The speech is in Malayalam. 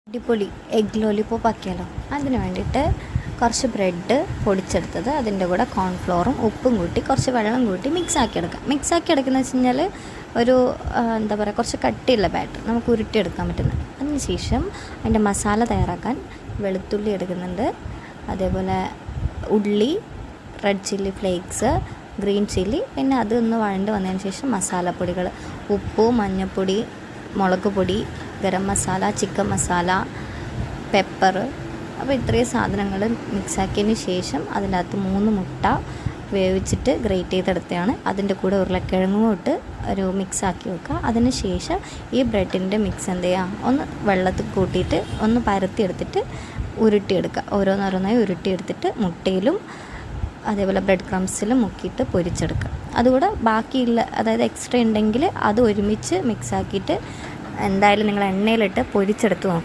അടിപൊളി എഗ് ലോലിപോപ്പ് ആക്കിയാലോ. അതിന് വേണ്ടിയിട്ട് കുറച്ച് ബ്രെഡ് പൊടിച്ചെടുത്തത്, അതിൻ്റെ കൂടെ കോൺഫ്ലോറും ഉപ്പും കൂട്ടി കുറച്ച് വെള്ളം കൂട്ടി മിക്സാക്കി എടുക്കുന്നത് വെച്ച് കഴിഞ്ഞാൽ ഒരു എന്താ പറയുക, കുറച്ച് കട്ടിയുള്ള ബാറ്റർ നമുക്ക് ഉരുട്ടിയെടുക്കാൻ പറ്റുന്നത്. അതിന് ശേഷം അതിൻ്റെ മസാല തയ്യാറാക്കാൻ വെളുത്തുള്ളി എടുക്കുന്നുണ്ട്, അതേപോലെ ഉള്ളി, red chilli flakes, green chilli, പിന്നെ അതൊന്ന് വഴണ്ട് വന്നതിന് ശേഷം മസാലപ്പൊടികൾ ഉപ്പ്, മഞ്ഞൾപ്പൊടി, മുളക് പൊടി, ഗരം മസാല, ചിക്കൻ മസാല, പെപ്പർ. അപ്പോൾ ഇത്രയും സാധനങ്ങൾ മിക്സാക്കിയതിന് ശേഷം അതിൻ്റെ അകത്ത് 3 മുട്ട വേവിച്ചിട്ട് ഗ്രേറ്റ് ചെയ്തെടുത്തതാണ്. അതിൻ്റെ കൂടെ ഉരുളക്കിഴങ്ങും ഇട്ട് ഒരു മിക്സാക്കി വെക്കുക. അതിന് ശേഷം ഈ ബ്രെഡിൻ്റെ മിക്സ് എന്ത് ചെയ്യുക, ഒന്ന് വെള്ളത്തിൽ കൂട്ടിയിട്ട് ഒന്ന് പരത്തിയെടുത്തിട്ട് ഉരുട്ടിയെടുക്കുക. ഓരോന്നോരോന്നായി ഉരുട്ടിയെടുത്തിട്ട് മുട്ടയിലും അതേപോലെ ബ്രെഡ് ക്രംസിലും മുക്കിയിട്ട് പൊരിച്ചെടുക്കുക. അതുകൂടെ ബാക്കിയുള്ള, അതായത് എക്സ്ട്രാ ഉണ്ടെങ്കിൽ അത് ഒരുമിച്ച് മിക്സാക്കിയിട്ട് എന്തായാലും നിങ്ങൾ എണ്ണയിലിട്ട് പൊരിച്ചെടുത്ത് നോക്കുക.